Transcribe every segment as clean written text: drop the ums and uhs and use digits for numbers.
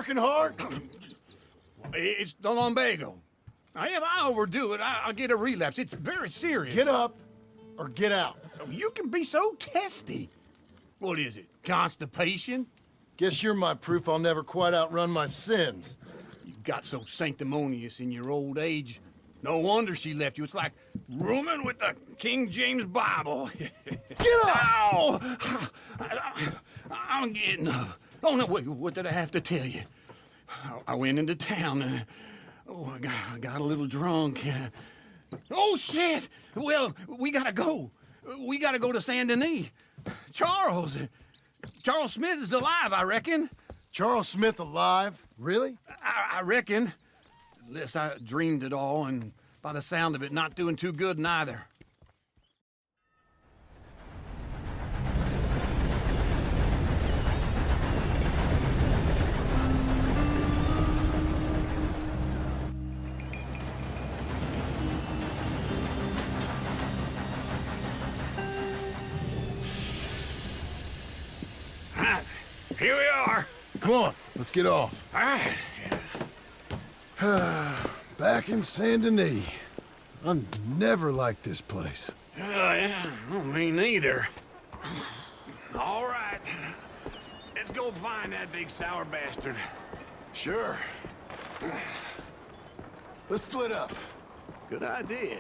working hard? It's the lumbago. Now, if I overdo it, I'll get a relapse. It's very serious. Get up or get out. You can be so testy. What is it, constipation? Guess you're my proof I'll never quite outrun my sins. You got so sanctimonious in your old age. No wonder she left you. It's like rooming with the King James Bible. Get up! Ow! I'm getting up. Oh, no, wait, what did I have to tell you? I went into town. I got a little drunk. Oh, shit! Well, we gotta go. We gotta go to Saint Denis. Charles Smith is alive, I reckon. Charles Smith alive? Really? I reckon. Unless I dreamed it all, and by the sound of it, not doing too good neither. Here we are. Come on, let's get off. All right. Back in Saint Denis. I never liked this place. Yeah, me neither. All right. Let's go find that big sour bastard. Sure. Let's split up. Good idea.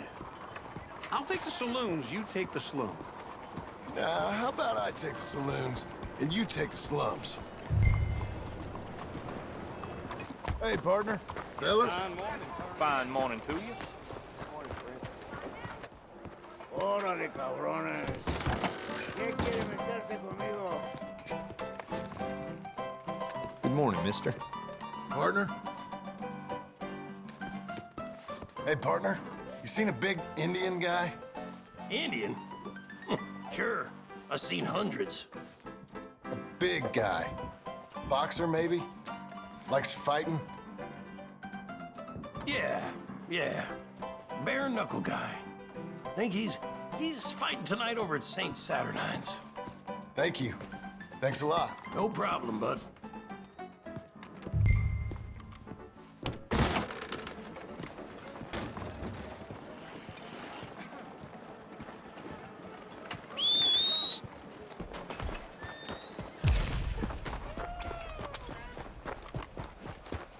I'll take the saloons, you take the slum. Now, how about I take the saloons and you take the slums? Hey, partner. Fellas? Fine morning. Fine morning to you. Órale, cabrones. ¿Qué quiere meterse conmigo? Good morning, mister. Partner? Hey, partner. You seen a big Indian guy? Indian? Sure. I've seen hundreds. A big guy. Boxer, maybe? Likes fighting? Yeah. Bare knuckle guy. Think he's fighting tonight over at St. Saturnine's. Thank you. Thanks a lot. No problem, bud.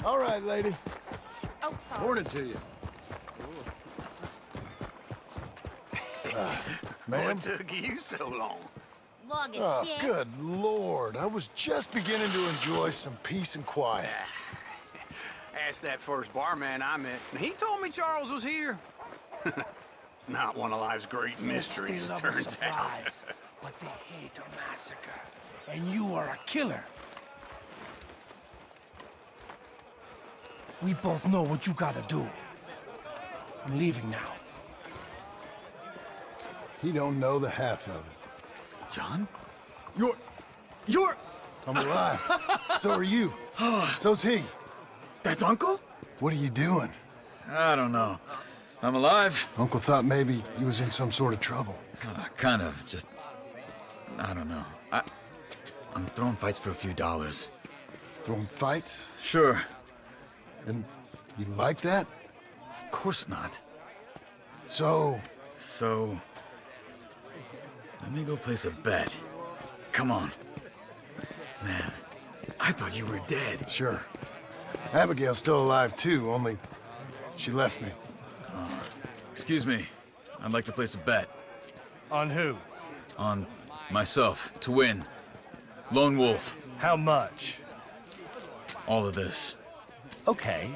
All right, lady. Oh, sorry. Morning to you. Ma'am? What took you so long? Log as Oh, shit. good Lord. I was just beginning to enjoy some peace and quiet. Asked that first barman I met, and he told me Charles was here. Not one of life's great mysteries, They it love a turns out. surprise, but they hate a massacre. And you are a killer. We both know what you gotta do. I'm leaving now. He don't know the half of it. John? You're... I'm alive. So are you. So's he. That's Uncle? What are you doing? I don't know. I'm alive. Uncle thought maybe he was in some sort of trouble. Kind of, just... I don't know. I'm throwing fights for a few dollars. Throwing fights? Sure. And you like that? Of course not. So, let me go place a bet. Come on. Man, I thought you were dead. sure. Abigail's still alive too, only she left me. Excuse me. I'd like to place a bet. On who? On myself, to win. Lone Wolf. How much? All of this. Okay.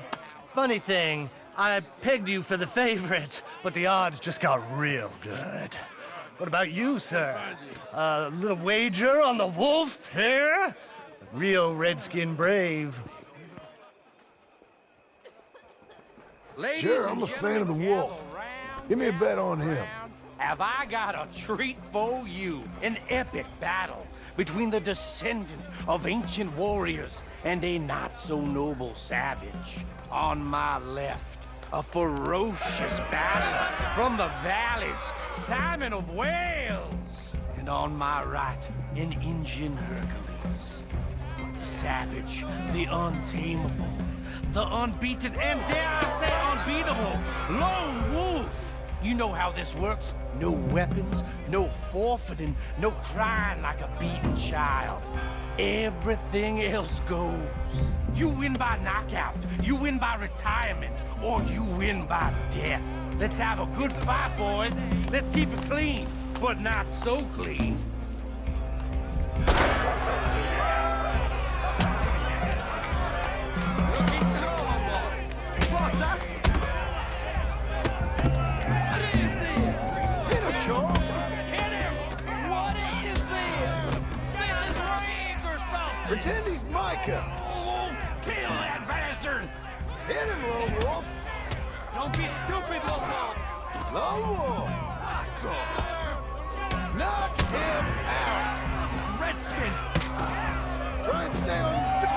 Funny thing, I pegged you for the favorite, but the odds just got real good. What about you, sir? A little wager on the wolf here? Real redskin brave. Sure, I'm a fan of the wolf. Give me a bet on him. Have I got a treat for you? An epic battle between the descendant of ancient warriors and a not-so-noble savage. On my left, a ferocious battler from the valleys, Simon of Wales. And on my right, an Indian Hercules. The savage, the untamable, the unbeaten, and dare I say unbeatable, lone wolf. You know how this works. No weapons, no forfeiting, no crying like a beaten child. Everything else goes. You win by knockout, you win by retirement, or you win by death. Let's have a good fight, boys. Let's keep it clean, but not so clean. Pretend he's Micah. Wolf, kill that bastard! Hit him, Lone Wolf. Don't be stupid, Lone Wolf! Lone Wolf. That's all. Knock him out. Redskin! Try and stay on your feet.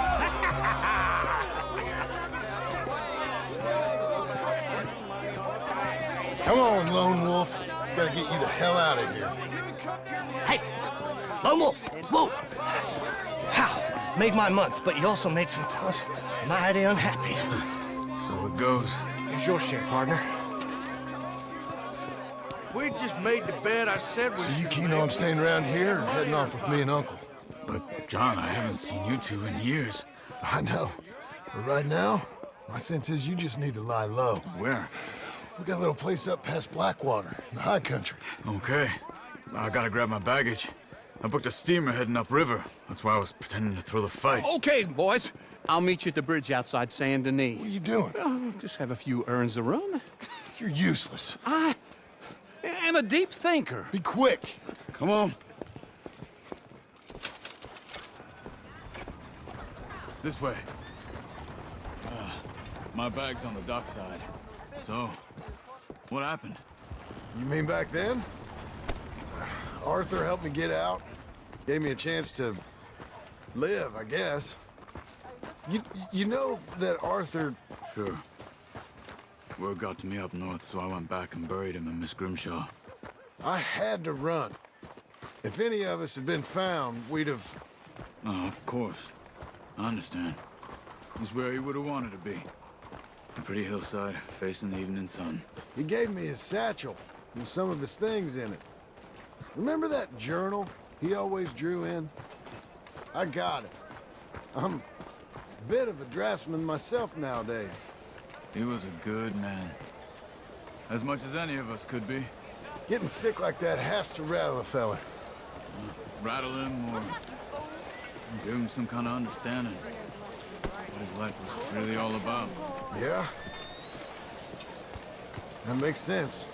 Come on, Lone Wolf. Gotta get you the hell out of here. Hey! Lone Wolf! Whoa! How? Made my month, but you also made some fellas mighty unhappy. So it goes. Here's your share, partner. If we'd just made the bed, I said we So you keen on staying around here or heading off with me and Uncle? But, John, I haven't seen you two in years. I know. But right now, my sense is you just need to lie low. Where? We got a little place up past Blackwater, in the high country. Okay. I gotta grab my baggage. I booked a steamer heading upriver. That's why I was pretending to throw the fight. Okay, boys. I'll meet you at the bridge outside Saint Denis. What are you doing? Oh, just have a few errands to run. You're useless. I am a deep thinker. Be quick. Come on. This way. My bag's on the dockside. So, what happened? You mean back then? Arthur helped me get out. Gave me a chance to live, I guess. You know that Arthur... Sure. Word got to me up north, so I went back and buried him in Miss Grimshaw. I had to run. If any of us had been found, we'd have... Oh, of course. I understand. He's where he would have wanted to be. A pretty hillside, facing the evening sun. He gave me his satchel with some of his things in it. Remember that journal he always drew in? I got it. I'm a bit of a draftsman myself nowadays. He was a good man. As much as any of us could be. Getting sick like that has to rattle a fella. Rattle him or give him some kind of understanding. What his life was really all about. Yeah? That makes sense.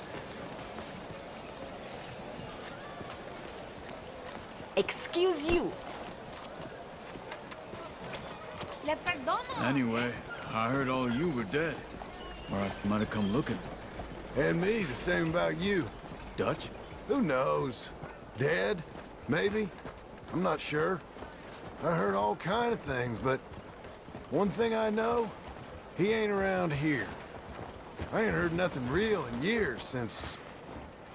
Excuse you. Le perdono. Anyway, I heard all you were dead. Or I might have come looking. And me, the same about you. Dutch? Who knows? Dead? Maybe? I'm not sure. I heard all kind of things, but one thing I know, he ain't around here. I ain't heard nothing real in years since,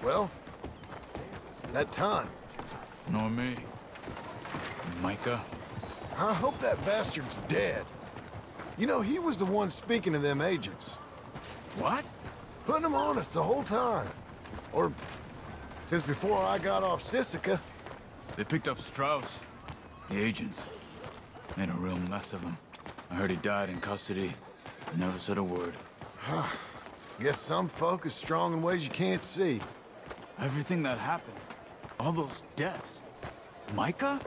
well, that time. Nor me. Micah? I hope that bastard's dead. You know, he was the one speaking to them agents. What? Putting them on us the whole time. Or since before I got off Sisika. They picked up Strauss. The agents. Made a real mess of him. I heard he died in custody. Never said a word. Guess some folk is strong in ways you can't see. Everything that happened. All those deaths. Micah?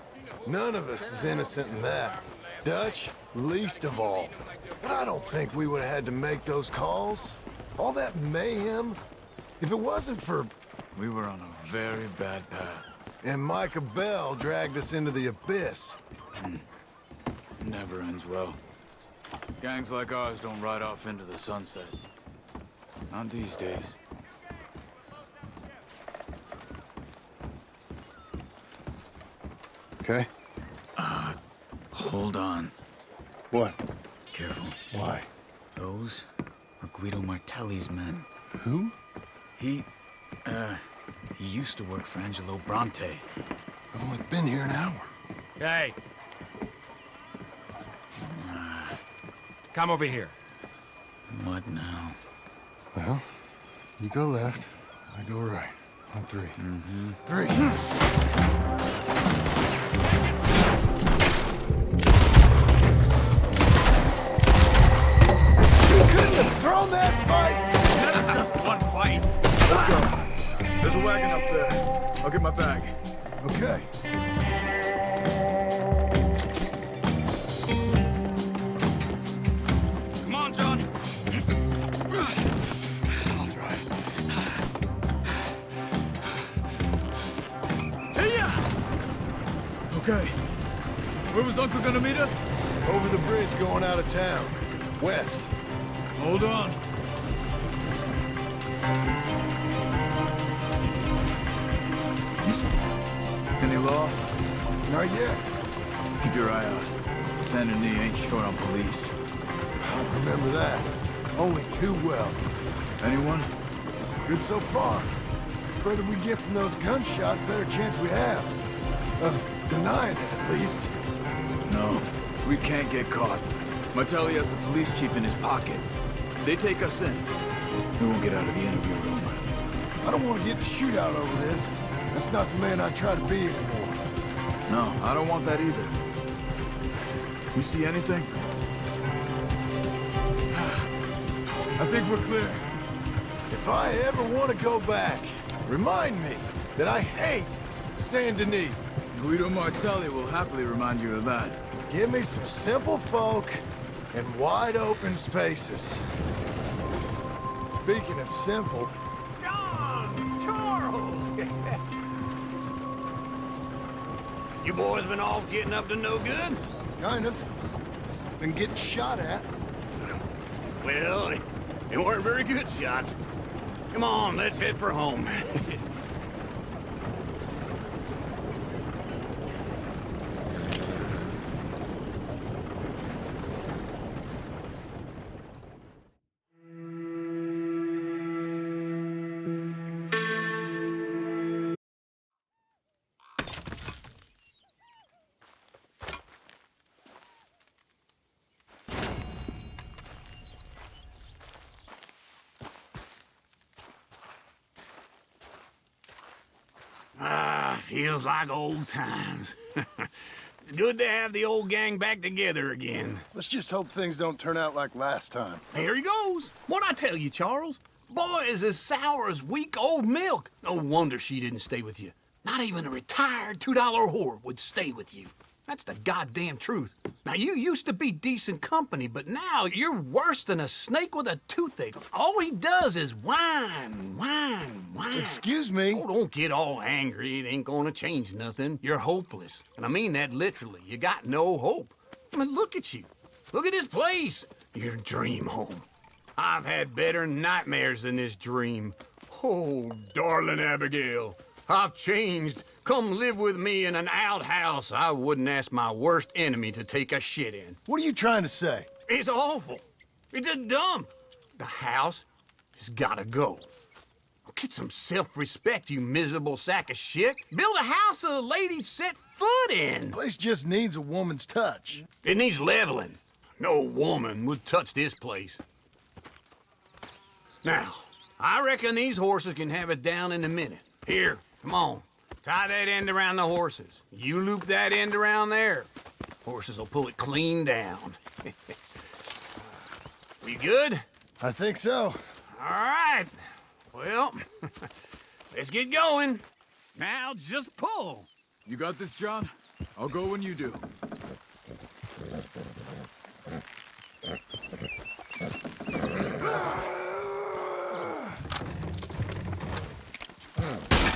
None of us is innocent in that. Dutch, least of all. But I don't think we would have had to make those calls. All that mayhem. If it wasn't for... We were on a very bad path. And Micah Bell dragged us into the abyss. Never ends well. Gangs like ours don't ride off into the sunset. Not these days. Okay. Hold on. What? Careful. Why? Those are Guido Martelli's men. Who? He used to work for Angelo Bronte. I've only been here an hour. Hey. Come over here. What now? Well, you go left, I go right. On 3. Mm-hmm. 3. You couldn't have thrown that fight! Never just one fight. Let's go. There's a wagon up there. I'll get my bag. Okay. Come on, John. I'll drive. Okay. Where was Uncle gonna meet us? Over the bridge going out of town. West. Hold on. Any law? Not yet. Keep your eye out. Saint Denis ain't short on police. I remember that. Only too well. Anyone? Good so far. Further we get from those gunshots, better chance we have. Of denying it, at least. No. We can't get caught. Martelli has the police chief in his pocket. If they take us in, we won't get out of the interview room. I don't want to get in a shootout over this. That's not the man I try to be anymore. No, I don't want that either. You see anything? I think we're clear. If I ever want to go back, remind me that I hate Saint Denis. Guido Martelli will happily remind you of that. Give me some simple folk and wide open spaces. Speaking of simple, John! Charles! You boys been off getting up to no good? kind of. Been getting shot at. Well, they weren't very good shots. Come on, let's head for home. Feels like old times. It's good to have the old gang back together again. Let's just hope things don't turn out like last time. Here he goes. What'd I tell you, Charles? Boy is as sour as week-old milk. No wonder she didn't stay with you. Not even a retired $2 whore would stay with you. That's the goddamn truth. Now, you used to be decent company, but now you're worse than a snake with a toothache. All he does is whine, whine, whine. Excuse me? Oh, don't get all angry. It ain't gonna change nothing. You're hopeless. And I mean that literally. You got no hope. I mean, look at you. Look at this place. Your dream home. I've had better nightmares than this dream. Oh, darling Abigail, I've changed. Come live with me in an outhouse I wouldn't ask my worst enemy to take a shit in. What are you trying to say? It's awful. It's a dump. The house has gotta go. Get some self-respect, you miserable sack of shit. Build a house a lady'd set foot in. Place just needs a woman's touch. It needs leveling. No woman would touch this place. Now, I reckon these horses can have it down in a minute. Here, come on. Tie that end around the horses. You loop that end around there. Horses will pull it clean down. We good? I think so. All right. Well, let's get going. Now just pull. You got this, John? I'll go when you do.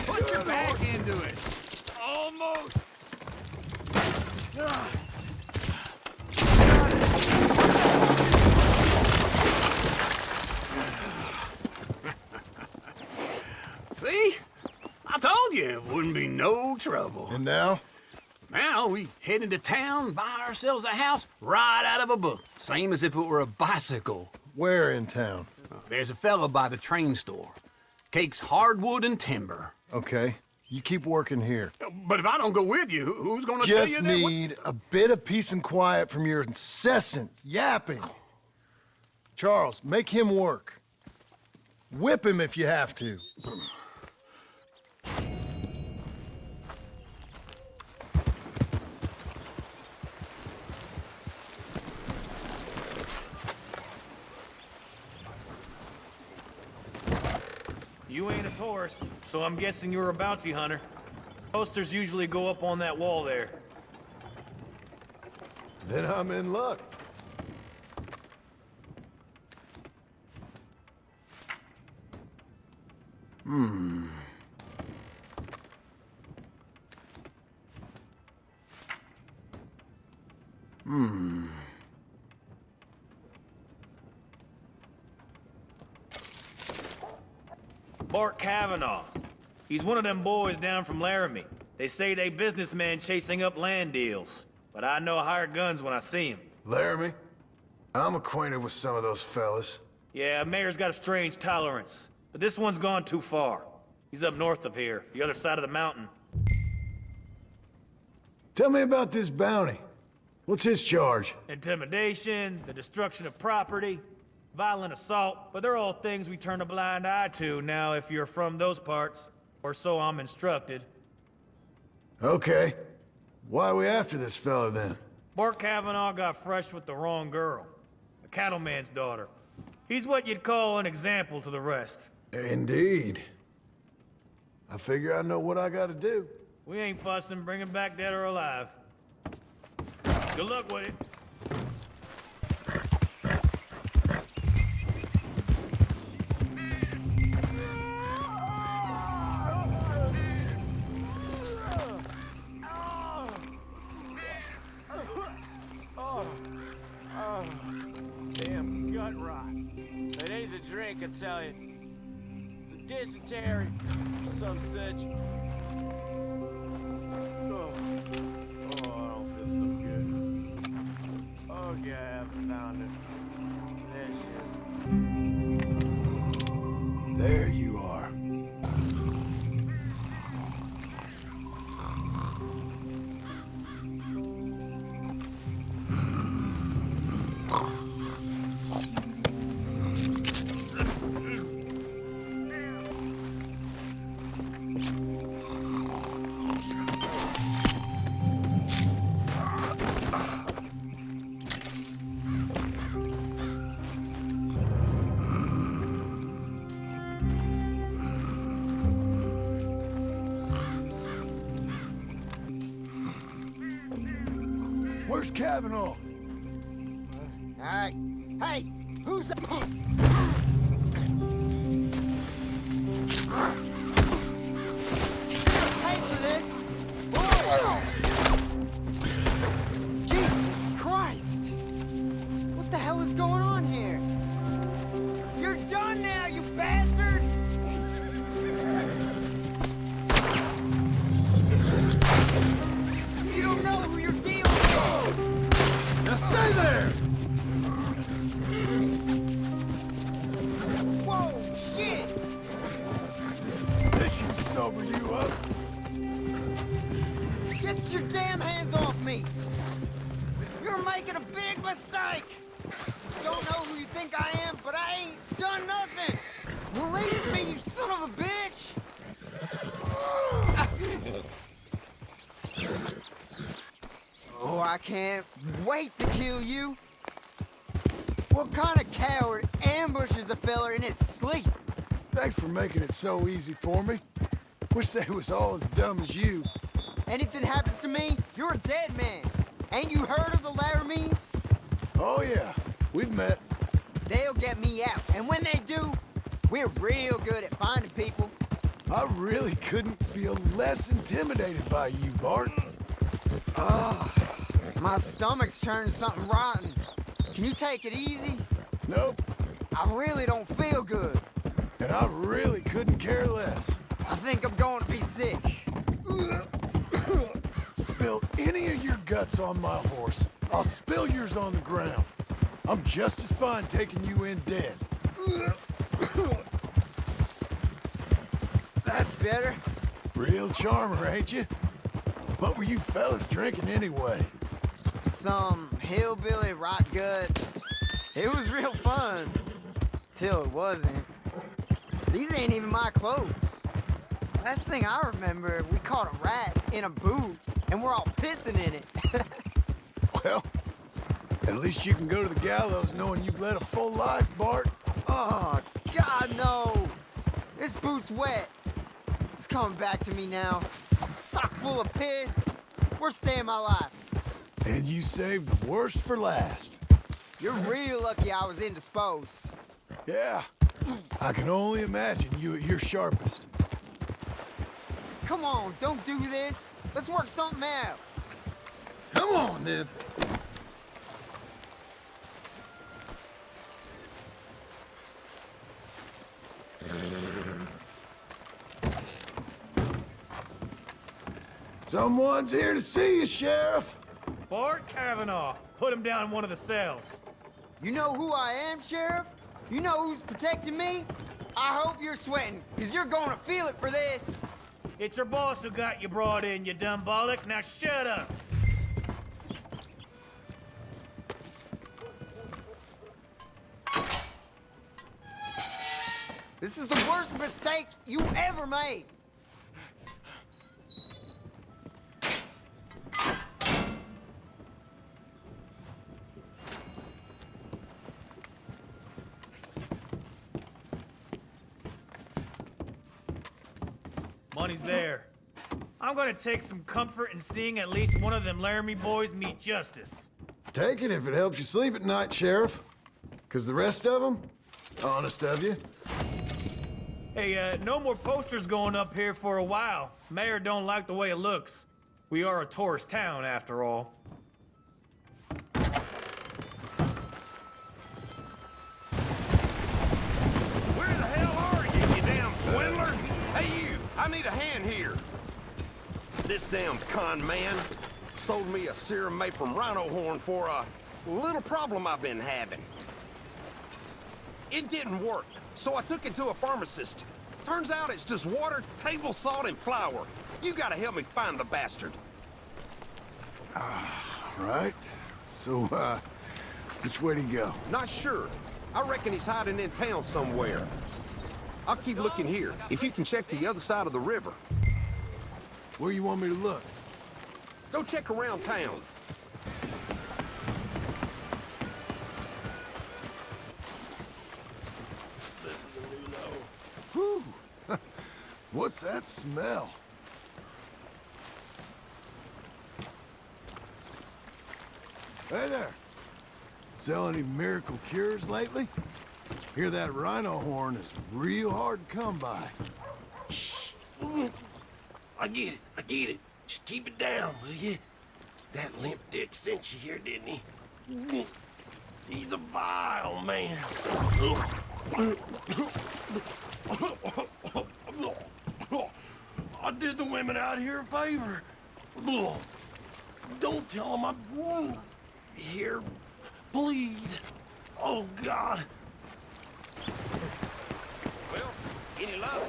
Put your back into it. Almost. See? I told you it wouldn't be no trouble. And now? Now we head into town, buy ourselves a house right out of a book. Same as if it were a bicycle. Where in town? There's a fella by the train store. Cakes hardwood and timber. Okay. You keep working here. But if I don't go with you, who's gonna tell you Just that? need a bit of peace and quiet from your incessant yapping. Charles, make him work. Whip him if you have to. You ain't a tourist, so I'm guessing you're a bounty hunter. Posters usually go up on that wall there. Then I'm in luck. Bart Cavanaugh. He's one of them boys down from Laramie. They say they businessmen chasing up land deals. But I know hired guns when I see him. Laramie? I'm acquainted with some of those fellas. Yeah, Mayor's got a strange tolerance. But this one's gone too far. He's up north of here, the other side of the mountain. Tell me about this bounty. What's his charge? Intimidation, the destruction of property, violent assault. But they're all things we turn a blind eye to now if you're from those parts. Or so I'm instructed. Okay. Why are we after this fella, then? Bart Cavanaugh got fresh with the wrong girl. A cattleman's daughter. He's what you'd call an example to the rest. Indeed. I figure I know what I gotta do. We ain't fussing, bring him back dead or alive. Good luck with it. Damn gut rot. It ain't the drink, I tell you. It's a dysentery or some such. Oh, I don't feel so good. Okay, I haven't found it. There she is. There you are. Where's Cavanaugh? Hey, who's that? Pay for this. Jesus Christ! What the hell is going on here? You're done now, you bastard! You don't know who you're dealing with! Now stay there! Whoa, shit! This should sober you up. Get your damn hands off me! You're making a big mistake! Don't know who you think I am, but I ain't done nothing! Release me, you son of a bitch! Oh, I can't wait to kill you! What kind of coward ambushes a fella in his sleep? Thanks for making it so easy for me. Wish they was all as dumb as you. Anything happens to me, you're a dead man. Ain't you heard of the Laramies? Oh yeah, we've met. They'll get me out, and when they do, we're real good at finding people. I really couldn't feel less intimidated by you, Bart. My stomach's turned something rotten. Can you take it easy? Nope, I really don't feel good. and I really couldn't care less. I think I'm going to be sick. Spill any of your guts on my horse, I'll spill yours on the ground. I'm just as fine taking you in dead. That's better. Real charmer, ain't you? What were you fellas drinking anyway? Some hillbilly rot gut. It was real fun. Till it wasn't. These ain't even my clothes. Last thing I remember, we caught a rat in a boot, and we're all pissing in it. Well, at least you can go to the gallows knowing you've led a full life, Bart. Oh, God, no. This boot's wet. It's coming back to me now. Sock full of piss. Worst day of my life. And you saved the worst for last. You're real lucky I was indisposed. Yeah, I can only imagine you at your sharpest. Come on, don't do this. Let's work something out. Come on, then. Someone's here to see you, Sheriff. Bart Cavanaugh. Put him down in one of the cells. You know who I am, Sheriff? You know who's protecting me? I hope you're sweating, because you're going to feel it for this. It's your boss who got you brought in, you dumb bollock. Now shut up. This is the worst mistake you ever made. Money's there. I'm gonna take some comfort in seeing at least one of them Laramie boys meet justice. Take it if it helps you sleep at night, Sheriff. 'Cause the rest of them, honest of you. Hey, no more posters going up here for a while. Mayor don't like the way it looks. We are a tourist town, after all. Where the hell are you, you damn swindler? Hey, you! I need a hand here. This damn con man sold me a serum made from rhino horn for a little problem I've been having. It didn't work, so I took it to a pharmacist. Turns out it's just water, table salt, and flour. You gotta help me find the bastard. Right. So, which way do you go? Not sure. I reckon he's hiding in town somewhere. I'll keep looking here, if you can check the other side of the river. Where you want me to look? Go check around town. Whew. What's that smell? Hey there. Sell any miracle cures lately? Hear that rhino horn is real hard to come by. Shh. I get it. Just keep it down, will you? That limp dick sent you here, didn't he? He's a vile man. I did the women out here a favor. Don't tell them I'm here, please. Oh, God. Well, any luck?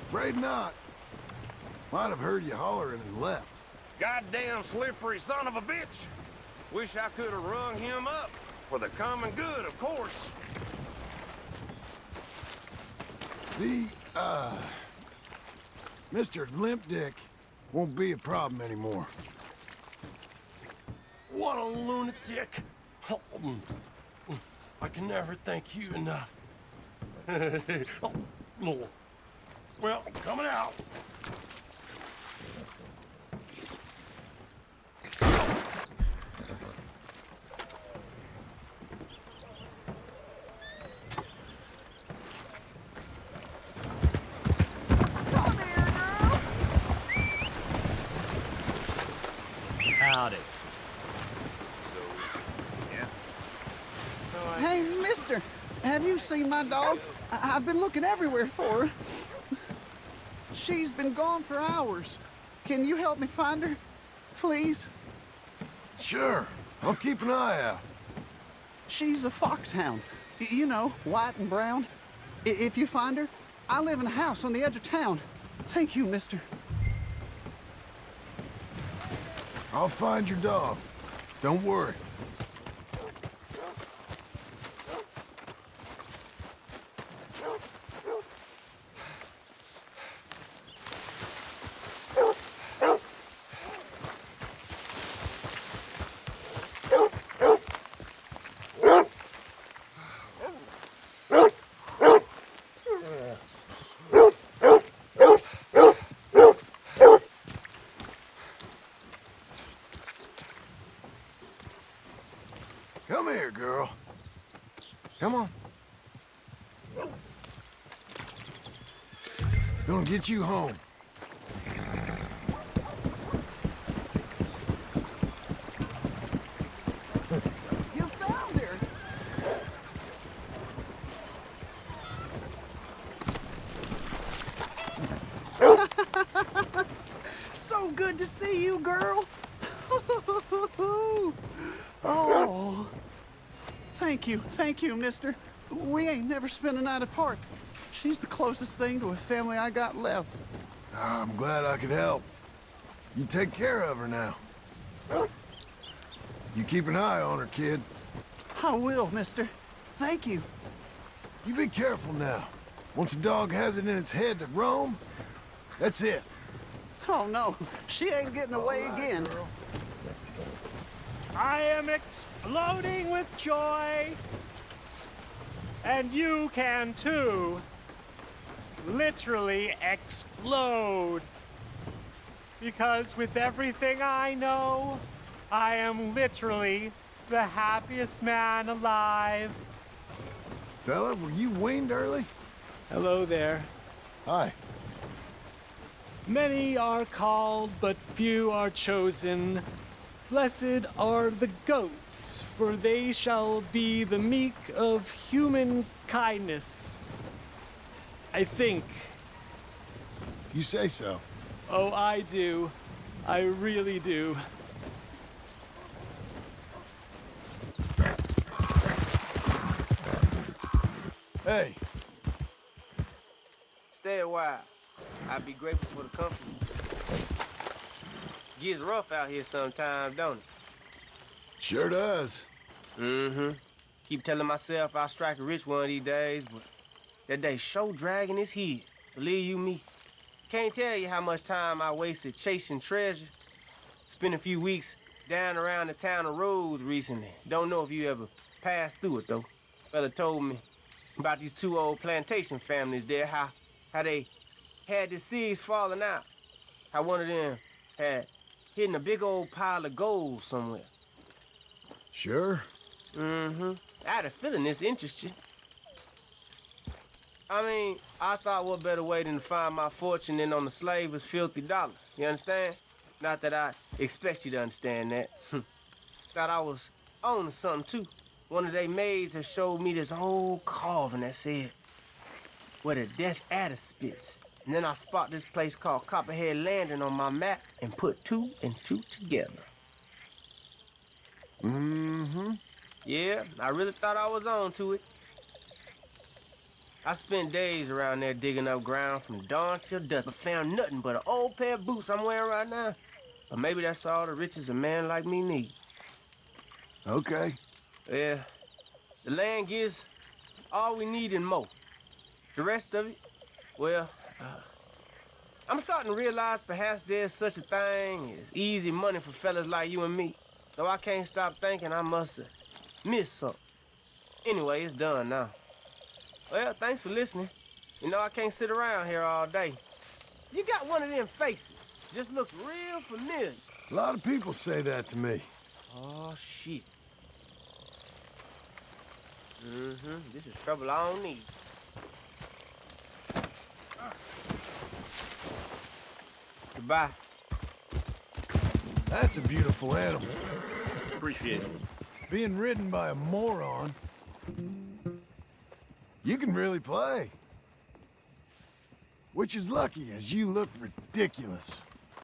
Afraid not. Might have heard you hollering and left. Goddamn slippery son of a bitch. Wish I could have rung him up. For the common good, of course. The, Mr. Limp Dick won't be a problem anymore. What a lunatic. I can never thank you enough. Well, coming out. Howdy. Hey, mister, have you seen my dog? I've been looking everywhere for her. She's been gone for hours. Can you help me find her, please? Sure. I'll keep an eye out. She's a foxhound. You know, white and brown. If you find her, I live in a house on the edge of town. Thank you, mister. I'll find your dog. Don't worry. Come here, girl. Come on. Gonna get you home. You found her. So good to see you, girl. Oh. Thank you, mister. We ain't never spent a night apart. She's the closest thing to a family I got left. I'm glad I could help. You take care of her now. You keep an eye on her, kid. I will, mister. Thank you. You be careful now. Once a dog has it in its head to roam, that's it. Oh, no. She ain't getting away again. Girl. I am exploding with joy. And you can too. Literally explode. Because with everything I know, I am literally the happiest man alive. Fella, were you weaned early? Hello there. Hi. Many are called, but few are chosen. Blessed are the goats, for they shall be the meek of human kindness. I think. You say so. Oh, I do. I really do. Hey. Stay a while. I'd be grateful for the company. Gets rough out here sometimes, don't it? Sure does. Mm-hmm. Keep telling myself I'll strike a rich one of these days, but that day sure dragging his head. Believe you me. Can't tell you how much time I wasted chasing treasure. Spent a few weeks down around the town of roads recently. Don't know if you ever passed through it, though. Fella told me about these two old plantation families there, how they had the seeds falling out. How one of them had hidden a big old pile of gold somewhere. Sure. Mm-hmm. I had a feeling this interests you. I mean, I thought what better way than to find my fortune than on the slaver's filthy dollar. You understand? Not that I expect you to understand that. Thought I was on to something, too. One of they maids has showed me this old carving that said, where the death adder spits. And then I spot this place called Copperhead Landing on my map and put two and two together. Mm-hmm. Yeah, I really thought I was on to it. I spent days around there digging up ground from dawn till dusk, but found nothing but an old pair of boots I'm wearing right now. But maybe that's all the riches a man like me needs. Okay. Yeah, the land gives all we need and more. The rest of it, well, I'm starting to realize perhaps there's such a thing as easy money for fellas like you and me. Though I can't stop thinking I must have missed something. Anyway, it's done now. Well, thanks for listening. You know, I can't sit around here all day. You got one of them faces. Just looks real familiar. A lot of people say that to me. Oh, shit. Mm-hmm. This is trouble I don't need. Goodbye. That's a beautiful animal. Appreciate it. Being ridden by a moron. You can really play. Which is lucky, as you look ridiculous.